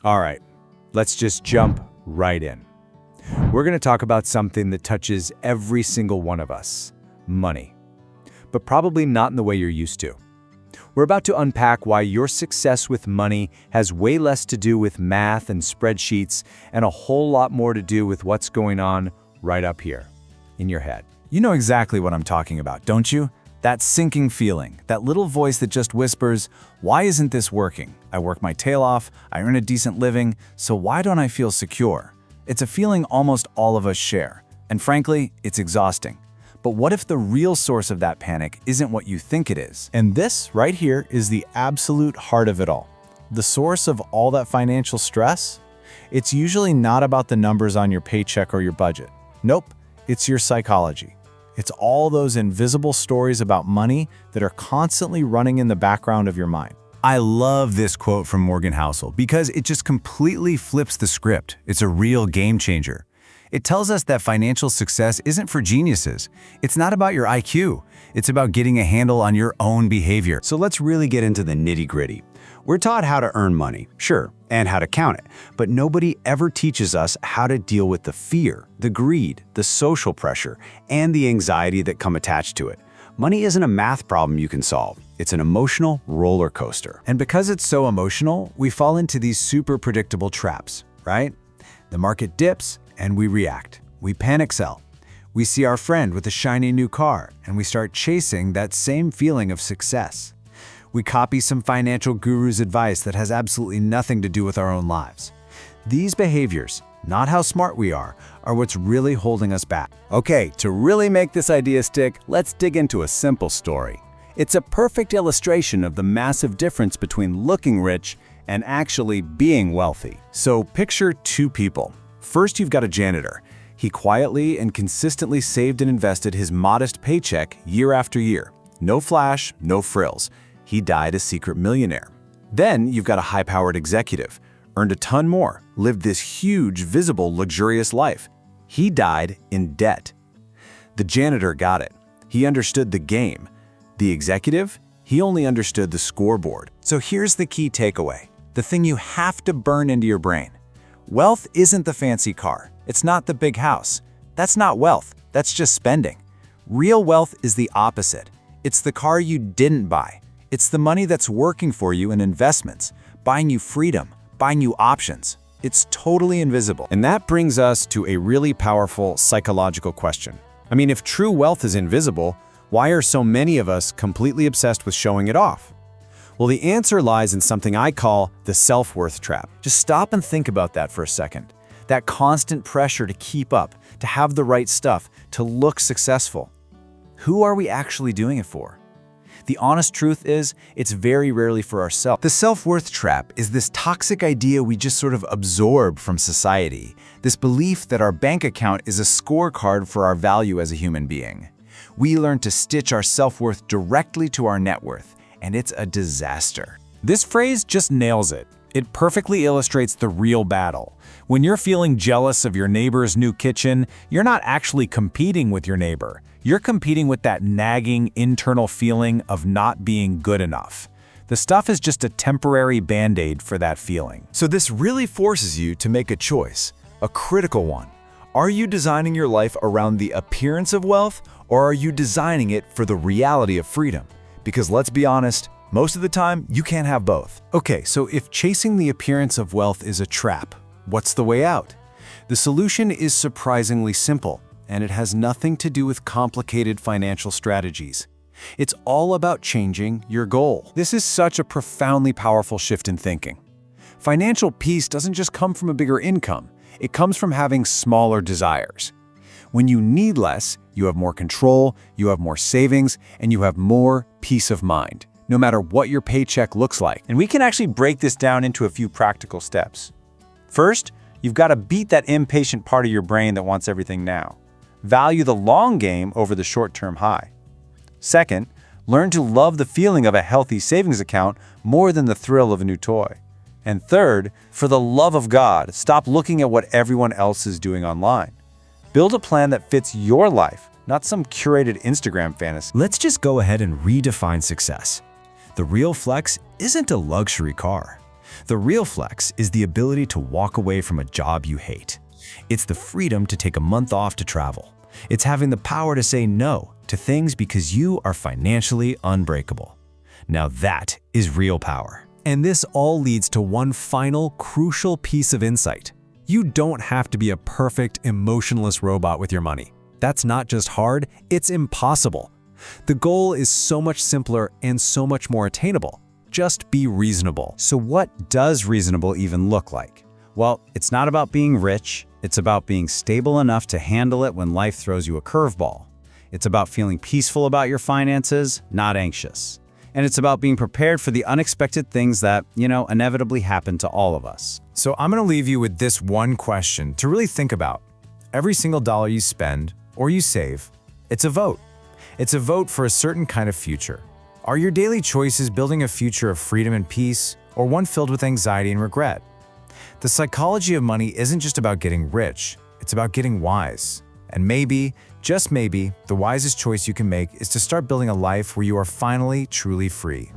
All right, let's just jump right in. We're going to talk about something that touches every single one of us: money. But probably not in the way you're used to. We're about to unpack why your success with money has way less to do with math and spreadsheets and a whole lot more to do with what's going on right up here in your head. You know exactly what I'm talking about, don't you? That sinking feeling, that little voice that just whispers, why isn't this working? I work my tail off, I earn a decent living, so why don't I feel secure? It's a feeling almost all of us share, and frankly, it's exhausting. But what if the real source of that panic isn't what you think it is? And this right here is the absolute heart of it all. The source of all that financial stress? It's usually not about the numbers on your paycheck or your budget. Nope, it's your psychology. It's all those invisible stories about money that are constantly running in the background of your mind. I love this quote from Morgan Housel because it just completely flips the script. It's a real game changer. It tells us that financial success isn't for geniuses. It's not about your IQ. It's about getting a handle on your own behavior. So let's really get into the nitty-gritty. We're taught how to earn money, sure, and how to count it, but nobody ever teaches us how to deal with the fear, the greed, the social pressure, and the anxiety that come attached to it. Money isn't a math problem you can solve. It's an emotional roller coaster. And because it's so emotional, we fall into these super predictable traps, right? The market dips and we react. We panic sell. We see our friend with a shiny new car and we start chasing that same feeling of success. We copy some financial guru's advice that has absolutely nothing to do with our own lives. These behaviors, not how smart we are what's really holding us back. Okay, to really make this idea stick, let's dig into a simple story. It's a perfect illustration of the massive difference between looking rich and actually being wealthy. So picture two people. First, you've got a janitor. He quietly and consistently saved and invested his modest paycheck year after year. No flash, no frills. He died a secret millionaire. Then you've got a high-powered executive, earned a ton more, lived this huge, visible, luxurious life. He died in debt. The janitor got it. He understood the game. The executive, he only understood the scoreboard. So here's the key takeaway, the thing you have to burn into your brain. Wealth isn't the fancy car. It's not the big house. That's not wealth. That's just spending. Real wealth is the opposite. It's the car you didn't buy. It's the money that's working for you in investments, buying you freedom, buying you options. It's totally invisible. And that brings us to a really powerful psychological question. I mean, if true wealth is invisible, why are so many of us completely obsessed with showing it off? Well, the answer lies in something I call the self-worth trap. Just stop and think about that for a second. That constant pressure to keep up, to have the right stuff, to look successful. Who are we actually doing it for? The honest truth is, it's very rarely for ourselves. The self-worth trap is this toxic idea we just sort of absorb from society, this belief that our bank account is a scorecard for our value as a human being. We learn to stitch our self-worth directly to our net worth, and it's a disaster. This phrase just nails it. It perfectly illustrates the real battle. When you're feeling jealous of your neighbor's new kitchen, you're not actually competing with your neighbor. You're competing with that nagging internal feeling of not being good enough. The stuff is just a temporary band-aid for that feeling. So this really forces you to make a choice, a critical one. Are you designing your life around the appearance of wealth, or are you designing it for the reality of freedom? Because let's be honest, most of the time, you can't have both. Okay, so if chasing the appearance of wealth is a trap, what's the way out? The solution is surprisingly simple, and it has nothing to do with complicated financial strategies. It's all about changing your goal. This is such a profoundly powerful shift in thinking. Financial peace doesn't just come from a bigger income. It comes from having smaller desires. When you need less, you have more control, you have more savings, and you have more peace of mind, no matter what your paycheck looks like. And we can actually break this down into a few practical steps. First, you've got to beat that impatient part of your brain that wants everything now. Value the long game over the short-term high. Second, learn to love the feeling of a healthy savings account more than the thrill of a new toy. And third, for the love of God, stop looking at what everyone else is doing online. Build a plan that fits your life, not some curated Instagram fantasy. Let's just go ahead and redefine success. The real flex isn't a luxury car. The real flex is the ability to walk away from a job you hate. It's the freedom to take a month off to travel. It's having the power to say no to things because you are financially unbreakable. Now that is real power. And this all leads to one final crucial piece of insight. You don't have to be a perfect, emotionless robot with your money. That's not just hard, it's impossible. The goal is so much simpler and so much more attainable. Just be reasonable. So what does reasonable even look like? Well, it's not about being rich. It's about being stable enough to handle it when life throws you a curveball. It's about feeling peaceful about your finances, not anxious. And it's about being prepared for the unexpected things that, inevitably happen to all of us. So I'm going to leave you with this one question to really think about. Every single dollar you spend or you save, it's a vote. It's a vote for a certain kind of future. Are your daily choices building a future of freedom and peace, or one filled with anxiety and regret? The psychology of money isn't just about getting rich, it's about getting wise. And maybe, just maybe, the wisest choice you can make is to start building a life where you are finally truly free.